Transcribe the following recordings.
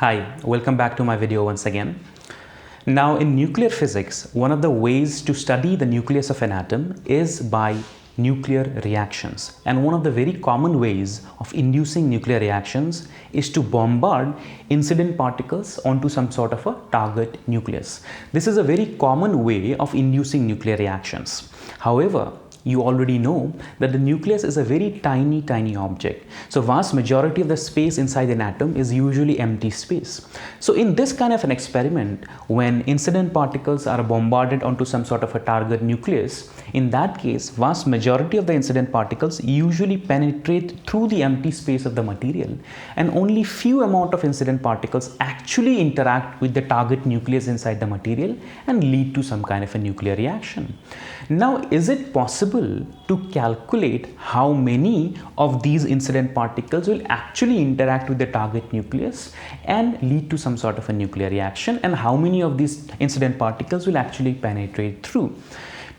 Hi, welcome back to my video once again. Now in nuclear physics, one of the ways to study the nucleus of an atom is by nuclear reactions. And one of the very common ways of inducing nuclear reactions is to bombard incident particles onto some sort of a target nucleus. This is a very common way of inducing nuclear reactions. However, you already know that the nucleus is a very tiny object. So vast majority of the space inside an atom is usually empty space. So in this kind of an experiment, when incident particles are bombarded onto some sort of a target nucleus, in that case, vast majority of the incident particles usually penetrate through the empty space of the material, and only few amount of incident particles actually interact with the target nucleus inside the material and lead to some kind of a nuclear reaction. Now, is it possible to calculate how many of these incident particles will actually interact with the target nucleus and lead to some sort of a nuclear reaction, and how many of these incident particles will actually penetrate through?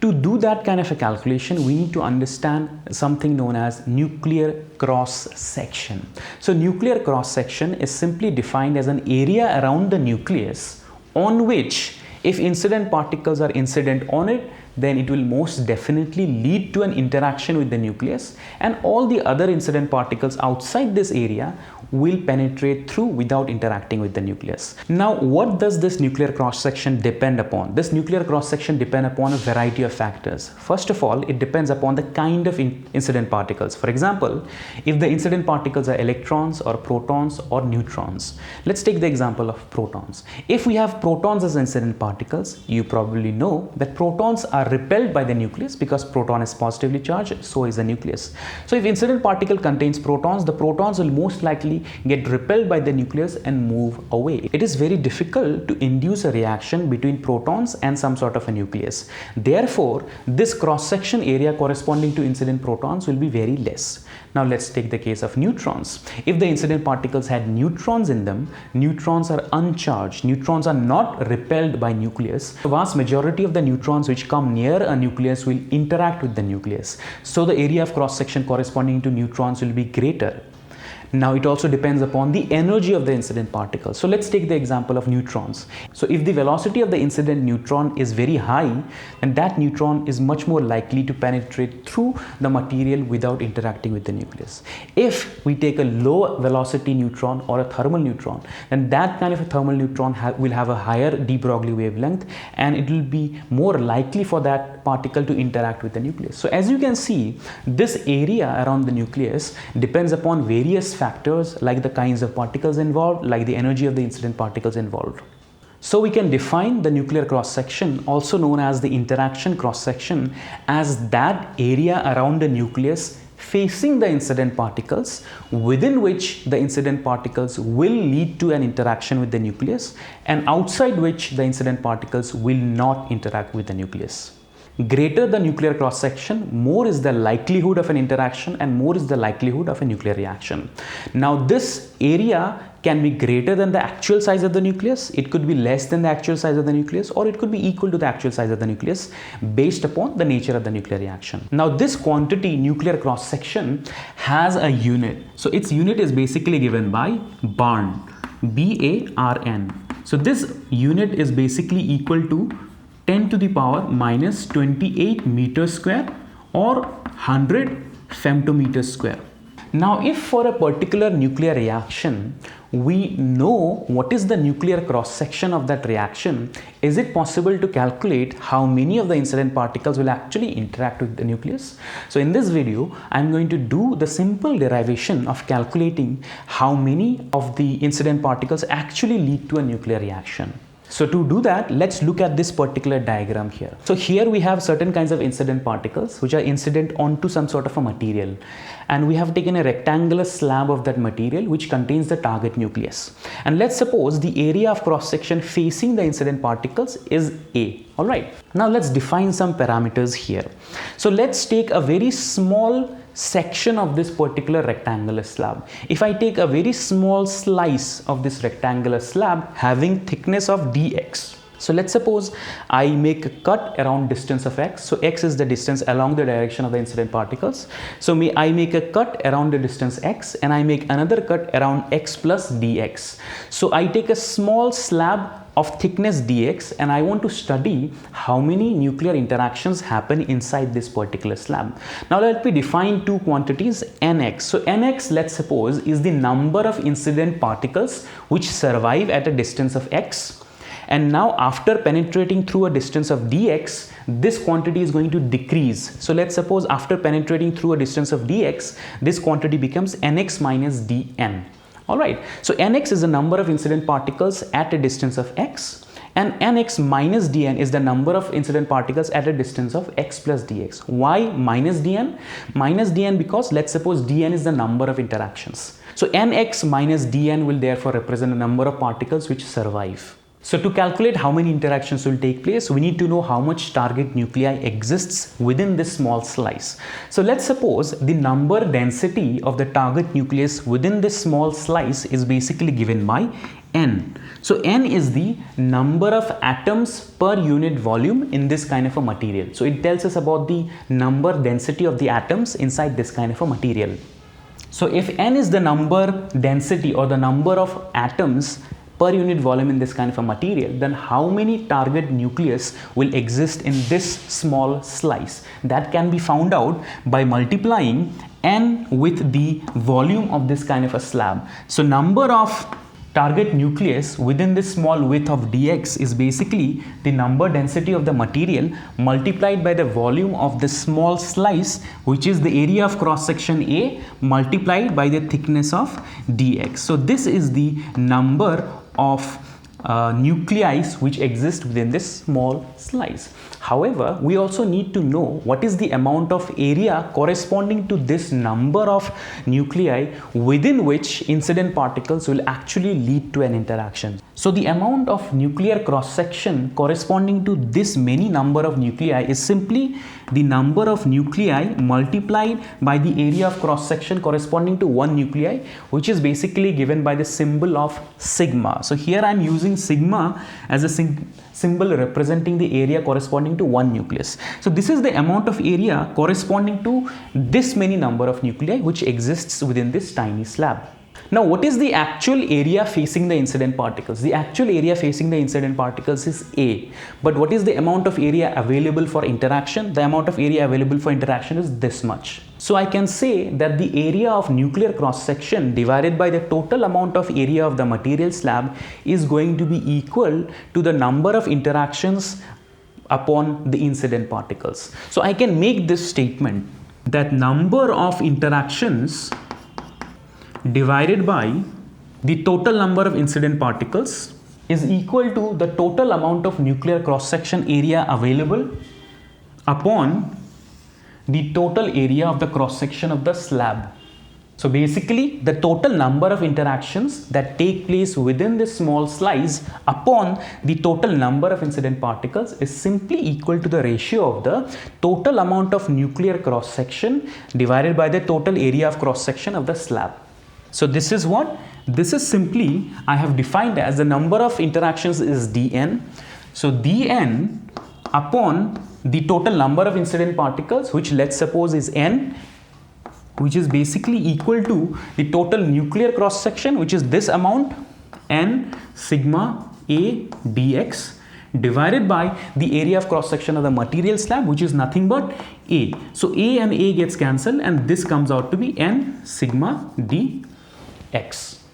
To do that kind of a calculation, we need to understand something known as nuclear cross section. So nuclear cross section is simply defined as an area around the nucleus on which, if incident particles are incident on it, then it will most definitely lead to an interaction with the nucleus, and all the other incident particles outside this area will penetrate through without interacting with the nucleus. Now, what does this nuclear cross section depend upon? This nuclear cross section depends upon a variety of factors. First of all, it depends upon the kind of incident particles. For example, if the incident particles are electrons or protons or neutrons. Let's take the example of protons. If we have protons as incident particles, you probably know that protons are repelled by the nucleus because proton is positively charged, so is the nucleus. So if incident particle contains protons, the protons will most likely get repelled by the nucleus and move away. It is very difficult to induce a reaction between protons and some sort of a nucleus. Therefore, this cross-section area corresponding to incident protons will be very less. Now let's take the case of neutrons. If the incident particles had neutrons in them, neutrons are uncharged. Neutrons are not repelled by nucleus. The vast majority of the neutrons which come near a nucleus will interact with the nucleus. So the area of cross-section corresponding to neutrons will be greater. Now it also depends upon the energy of the incident particle. So let's take the example of neutrons. So if the velocity of the incident neutron is very high, then that neutron is much more likely to penetrate through the material without interacting with the nucleus. If we take a low velocity neutron or a thermal neutron, then that kind of a thermal neutron will have a higher de Broglie wavelength, and it will be more likely for that particle to interact with the nucleus. So as you can see, this area around the nucleus depends upon various factors like the kinds of particles involved, like the energy of the incident particles involved. So we can define the nuclear cross-section, also known as the interaction cross-section, as that area around the nucleus facing the incident particles, within which the incident particles will lead to an interaction with the nucleus, and outside which the incident particles will not interact with the nucleus. Greater the nuclear cross-section, more is the likelihood of an interaction and more is the likelihood of a nuclear reaction. Now this area can be greater than the actual size of the nucleus, it could be less than the actual size of the nucleus, or it could be equal to the actual size of the nucleus based upon the nature of the nuclear reaction. Now this quantity, nuclear cross-section, has a unit. So its unit is basically given by barn, B-A-R-N. So this unit is basically equal to 10 to the power minus 28 meters square or 100 femtometers square. Now if for a particular nuclear reaction we know what is the nuclear cross-section of that reaction, is it possible to calculate how many of the incident particles will actually interact with the nucleus? So in this video, I'm going to do the simple derivation of calculating how many of the incident particles actually lead to a nuclear reaction. So to do that, let's look at this particular diagram here. So here we have certain kinds of incident particles which are incident onto some sort of a material, and we have taken a rectangular slab of that material which contains the target nucleus. And let's suppose the area of cross-section facing the incident particles is A. Alright, now let's define some parameters here. So let's take a very small section of this particular rectangular slab. If I take a very small slice of this rectangular slab having thickness of dx, So let's suppose I make a cut around distance of x. So x is the distance along the direction of the incident particles. So I make a cut around the distance x, and I make another cut around x plus dx. So I take a small slab of thickness dx, and I want to study how many nuclear interactions happen inside this particular slab. Now let me define two quantities, nx. So nx, let's suppose, is the number of incident particles which survive at a distance of x. And now after penetrating through a distance of dx, this quantity is going to decrease. So let's suppose after penetrating through a distance of dx, this quantity becomes nx minus dn. Alright, so nx is the number of incident particles at a distance of x, and nx minus dn is the number of incident particles at a distance of x plus dx. Why minus dn? Minus dn because let's suppose dn is the number of interactions. So nx minus dn will therefore represent the number of particles which survive. So to calculate how many interactions will take place, we need to know how much target nuclei exists within this small slice. So let's suppose the number density of the target nucleus within this small slice is basically given by n. So n is the number of atoms per unit volume in this kind of a material. So it tells us about the number density of the atoms inside this kind of a material. So if n is the number density or the number of atoms per unit volume in this kind of a material, then how many target nucleus will exist in this small slice? That can be found out by multiplying n with the volume of this kind of a slab. So number of target nucleus within this small width of dx is basically the number density of the material multiplied by the volume of the small slice, which is the area of cross section A multiplied by the thickness of dx. So this is the number of nuclei which exist within this small slice. However, we also need to know what is the amount of area corresponding to this number of nuclei within which incident particles will actually lead to an interaction. So the amount of nuclear cross section corresponding to this many number of nuclei is simply the number of nuclei multiplied by the area of cross section corresponding to one nuclei, which is basically given by the symbol of sigma. So here I am using sigma as a symbol representing the area corresponding to one nucleus. So this is the amount of area corresponding to this many number of nuclei which exists within this tiny slab. Now, what is the actual area facing the incident particles? The actual area facing the incident particles is A. But what is the amount of area available for interaction? The amount of area available for interaction is this much. So I can say that the area of nuclear cross section divided by the total amount of area of the material slab is going to be equal to the number of interactions upon the incident particles. So I can make this statement that number of interactions divided by the total number of incident particles is equal to the total amount of nuclear cross section area available upon the total area of the cross section of the slab. So basically the total number of interactions that take place within this small slice upon the total number of incident particles is simply equal to the ratio of the total amount of nuclear cross section divided by the total area of cross section of the slab. So this is what? This is simply, I have defined as the number of interactions is dn. So dn upon the total number of incident particles, which let's suppose is n, which is basically equal to the total nuclear cross section, which is this amount, n sigma a dx, divided by the area of cross section of the material slab, which is nothing but a. So a and a gets cancelled, and this comes out to be n sigma dx.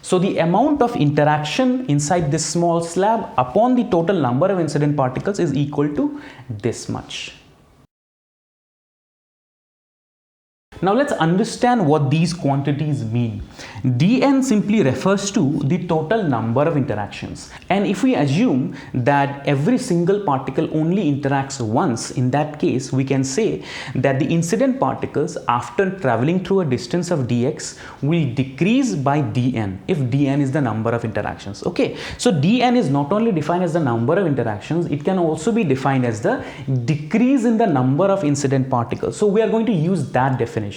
So the amount of interaction inside this small slab upon the total number of incident particles is equal to this much. Now let's understand what these quantities mean. dn simply refers to the total number of interactions, and if we assume that every single particle only interacts once, in that case we can say that the incident particles after traveling through a distance of dx will decrease by dn if dn is the number of interactions. Okay, so dn is not only defined as the number of interactions, it can also be defined as the decrease in the number of incident particles. So we are going to use that definition.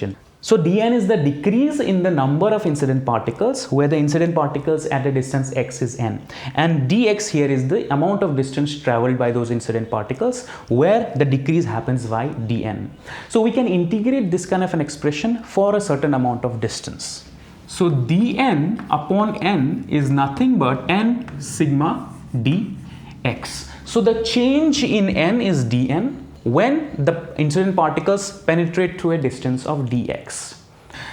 So dn is the decrease in the number of incident particles where the incident particles at a distance x is n, and dx here is the amount of distance traveled by those incident particles where the decrease happens by dn. So we can integrate this kind of an expression for a certain amount of distance. So dn upon n is nothing but n sigma dx. So the change in n is dn when the incident particles penetrate through a distance of dx.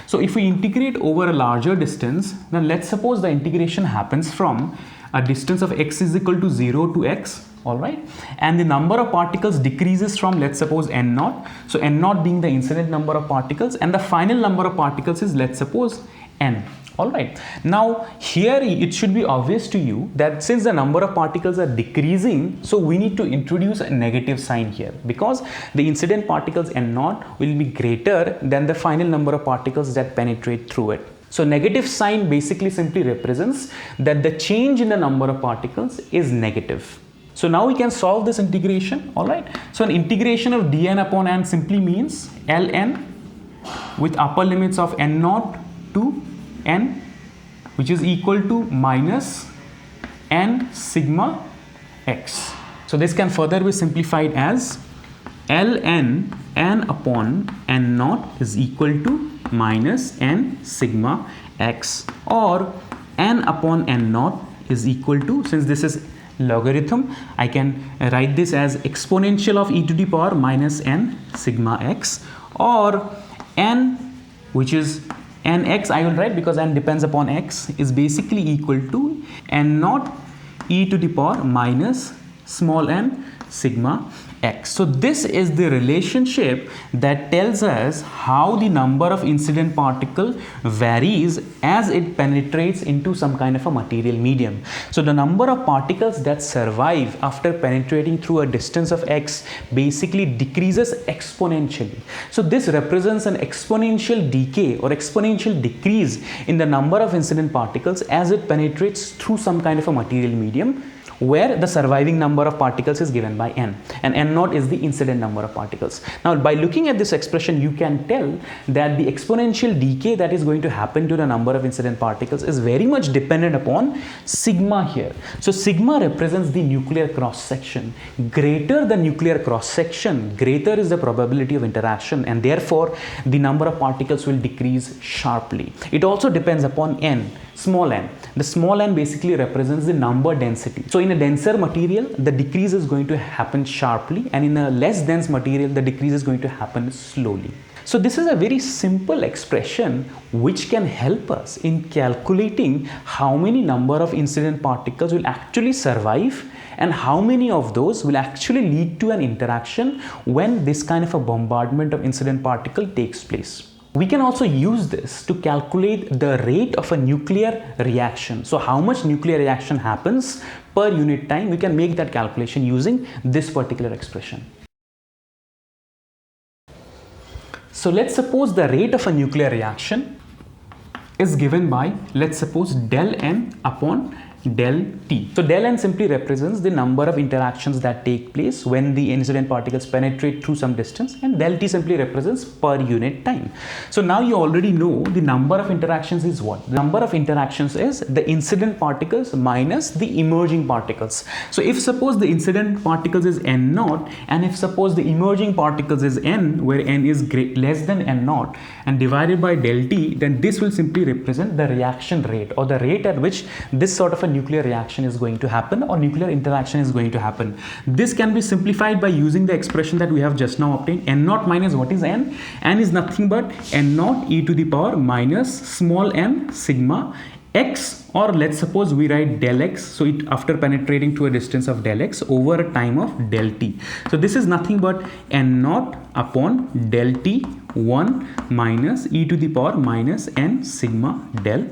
So if we integrate over a larger distance, then let's suppose the integration happens from a distance of x is equal to 0 to x, alright, and the number of particles decreases from, let's suppose, n naught. So n naught being the incident number of particles, and the final number of particles is, let's suppose, n. Alright, now here it should be obvious to you that since the number of particles are decreasing, so we need to introduce a negative sign here, because the incident particles n naught will be greater than the final number of particles that penetrate through it. So negative sign basically simply represents that the change in the number of particles is negative. So now we can solve this integration, alright. So an integration of dn upon n simply means ln with upper limits of n naught to n, which is equal to minus n sigma x. So this can further be simplified as ln n upon n naught is equal to minus n sigma x, or n upon n naught is equal to, since this is logarithm, I can write this as exponential of e to the power minus n sigma x, or n, which is nx I will write because n depends upon x, is basically equal to n naught e to the power minus small n sigma x. So this is the relationship that tells us how the number of incident particle varies as it penetrates into some kind of a material medium. So the number of particles that survive after penetrating through a distance of x basically decreases exponentially. So this represents an exponential decay or exponential decrease in the number of incident particles as it penetrates through some kind of a material medium, where the surviving number of particles is given by n, and n naught is the incident number of particles. Now by looking at this expression, you can tell that the exponential decay that is going to happen to the number of incident particles is very much dependent upon sigma here. So sigma represents the nuclear cross section. Greater the nuclear cross section, greater is the probability of interaction, and therefore the number of particles will decrease sharply. It also depends upon n, small n. The small n basically represents the number density. So in a denser material, the decrease is going to happen sharply, and in a less dense material, the decrease is going to happen slowly. So this is a very simple expression which can help us in calculating how many number of incident particles will actually survive and how many of those will actually lead to an interaction when this kind of a bombardment of incident particle takes place. We can also use this to calculate the rate of a nuclear reaction. So how much nuclear reaction happens per unit time, we can make that calculation using this particular expression. So let's suppose the rate of a nuclear reaction is given by, let's suppose, del n upon del t. So del n simply represents the number of interactions that take place when the incident particles penetrate through some distance, and del t simply represents per unit time. So now you already know the number of interactions is what? The number of interactions is the incident particles minus the emerging particles. So if suppose the incident particles is n naught, and if suppose the emerging particles is n, where n is less than n naught, and divided by del t, then this will simply represent the reaction rate, or the rate at which this sort of a nuclear reaction is going to happen, or nuclear interaction is going to happen. This can be simplified by using the expression that we have just now obtained. N naught minus what is n? N is nothing but n naught e to the power minus small n sigma x, or let's suppose we write del x, so it after penetrating to a distance of del x over a time of del t. So this is nothing but n naught upon del t 1 minus e to the power minus n sigma del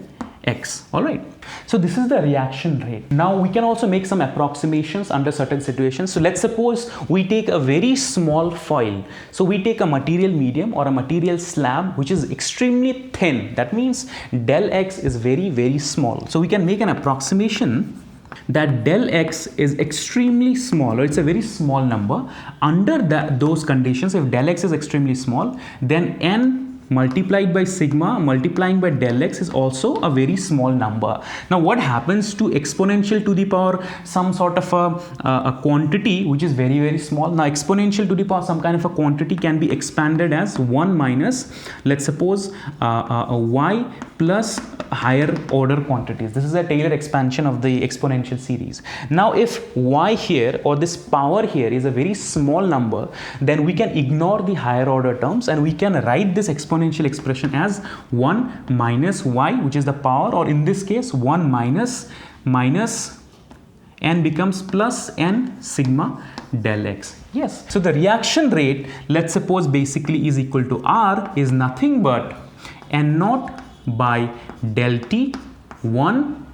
x. All right. So this is the reaction rate. Now we can also make some approximations under certain situations. So let's suppose we take a very small foil. So we take a material medium or a material slab which is extremely thin. That means del x is very, very small. So we can make an approximation that del x is extremely small, or it's a very small number. Under those conditions, if del x is extremely small, then n multiplied by sigma multiplying by del x is also a very small number. Now what happens to exponential to the power some sort of a quantity which is very, very small? Now exponential to the power some kind of a quantity can be expanded as 1 minus, let's suppose, y plus higher order quantities. This is a Taylor expansion of the exponential series. Now if y here or this power here is a very small number, then we can ignore the higher order terms and we can write this exponential expression as 1 minus y, which is the power, or in this case 1 minus n becomes plus n sigma del x. Yes, so the reaction rate, let's suppose, basically is equal to r is nothing but n naught by del t 1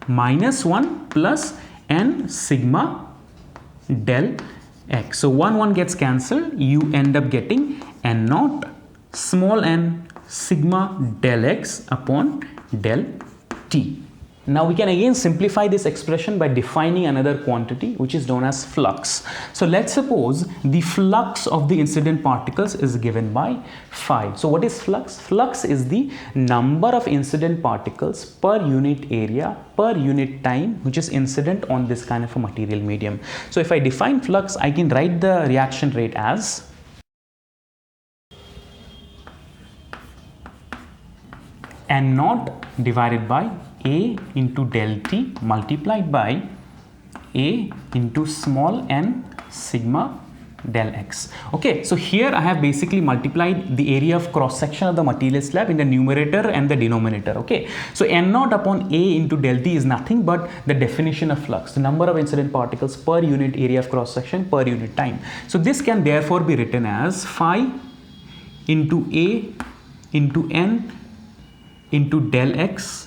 minus 1 plus n sigma del x. So 1 gets cancelled, you end up getting n naught small n sigma del x upon del t. Now we can again simplify this expression by defining another quantity which is known as flux. So let's suppose the flux of the incident particles is given by phi. So what is flux? Flux is the number of incident particles per unit area per unit time which is incident on this kind of a material medium. So if I define flux, I can write the reaction rate as n naught divided by a into del t multiplied by a into small n sigma del x. Okay, so here I have basically multiplied the area of cross section of the material slab in the numerator and the denominator. Okay, so n naught upon a into del t is nothing but the definition of flux, the number of incident particles per unit area of cross section per unit time. So this can therefore be written as phi into a into n into del x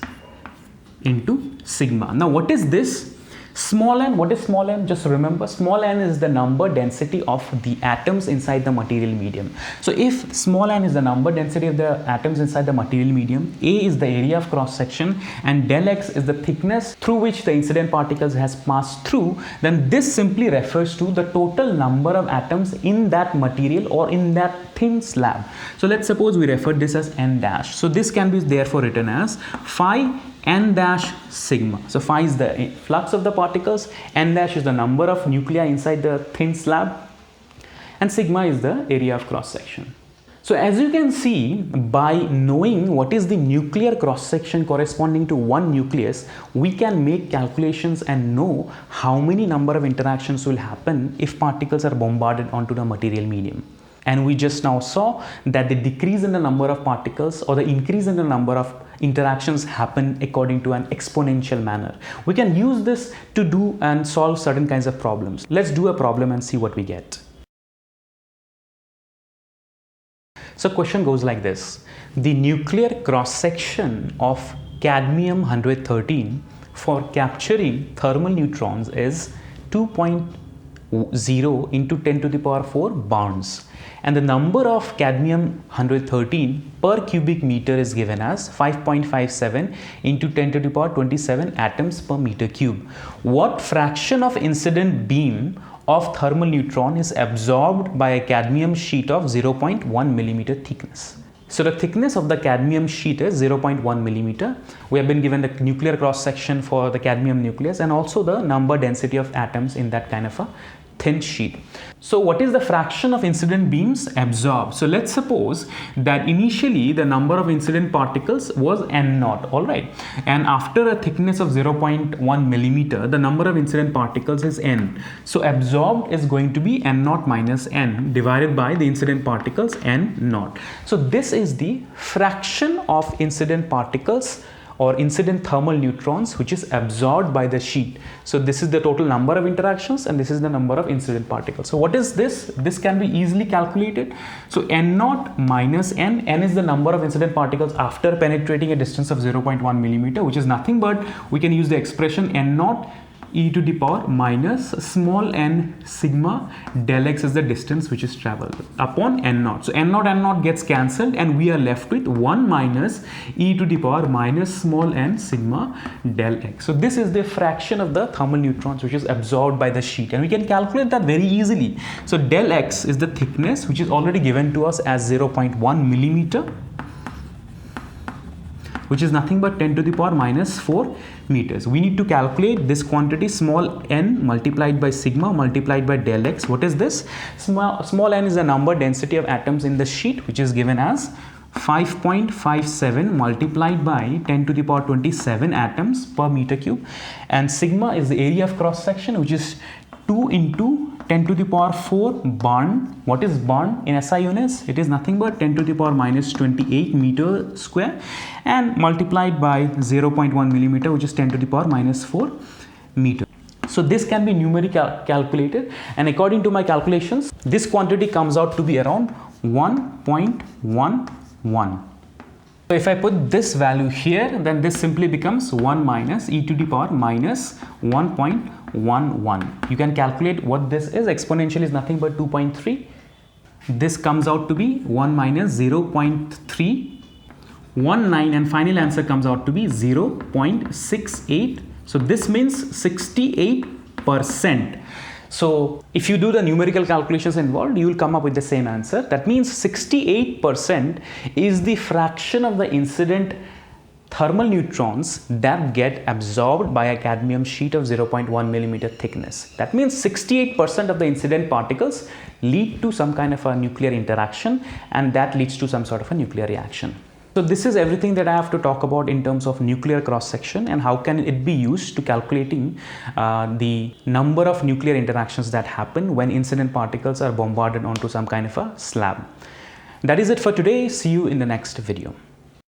into sigma. Now what is this? Small n, what is small n? Just remember, small n is the number density of the atoms inside the material medium. So if small n is the number density of the atoms inside the material medium, A is the area of cross section and del x is the thickness through which the incident particles has passed through, then this simply refers to the total number of atoms in that material or in that thin slab. So let's suppose we refer this as n dash. So this can be therefore written as phi n dash sigma. So phi is the flux of the particles, n dash is the number of nuclei inside the thin slab, and sigma is the area of cross section. So as you can see, by knowing what is the nuclear cross section corresponding to one nucleus, we can make calculations and know how many number of interactions will happen if particles are bombarded onto the material medium. And we just now saw that the decrease in the number of particles or the increase in the number of interactions happen according to an exponential manner. We can use this to do and solve certain kinds of problems. Let's do a problem and see what we get. So question goes like this. The nuclear cross section of cadmium 113 for capturing thermal neutrons is 2.0 into 10 to the power 4 barns. And the number of cadmium 113 per cubic meter is given as 5.57 into 10 to the power 27 atoms per meter cube. What fraction of incident beam of thermal neutron is absorbed by a cadmium sheet of 0.1 millimeter thickness? So the thickness of the cadmium sheet is 0.1 millimeter. We have been given the nuclear cross section for the cadmium nucleus and also the number density of atoms in that kind of a thin sheet. So what is the fraction of incident beams absorbed? So let's suppose that initially the number of incident particles was n naught, all right, and after a thickness of 0.1 millimeter, the number of incident particles is n. So absorbed is going to be n naught minus n divided by the incident particles n naught. So this is the fraction of incident particles or incident thermal neutrons which is absorbed by the sheet. So this is the total number of interactions and this is the number of incident particles. So what is this? This can be easily calculated. So n naught minus n, n is the number of incident particles after penetrating a distance of 0.1 millimeter, which is nothing but we can use the expression n naught e to the power minus small n sigma del x is the distance which is traveled upon n naught. So n naught gets cancelled and we are left with 1 minus e to the power minus small n sigma del x. So this is the fraction of the thermal neutrons which is absorbed by the sheet, and we can calculate that very easily. So del x is the thickness which is already given to us as 0.1 millimeter, which is nothing but 10 to the power minus 4 meters. We need to calculate this quantity small n multiplied by sigma multiplied by del x. What is this? Small n is the number density of atoms in the sheet, which is given as 5.57 multiplied by 10 to the power 27 atoms per meter cube, and sigma is the area of cross section, which is 2 into 10 to the power 4 barn. What is barn in SI units? It is nothing but 10 to the power minus 28 meter square, and multiplied by 0.1 millimeter, which is 10 to the power minus 4 meter. So this can be numerically calculated, and according to my calculations, this quantity comes out to be around 1.11. So if I put this value here, then this simply becomes 1 minus e to the power minus 1.11. You can calculate what this is. Exponential is nothing but 2.3. This comes out to be 1 minus 0.319, and final answer comes out to be 0.68. So this means 68%. So if you do the numerical calculations involved, you will come up with the same answer. That means 68% is the fraction of the incident thermal neutrons that get absorbed by a cadmium sheet of 0.1 millimeter thickness. That means 68% of the incident particles lead to some kind of a nuclear interaction, and that leads to some sort of a nuclear reaction. So this is everything that I have to talk about in terms of nuclear cross section and how can it be used to calculating the number of nuclear interactions that happen when incident particles are bombarded onto some kind of a slab. That is it for today. See you in the next video.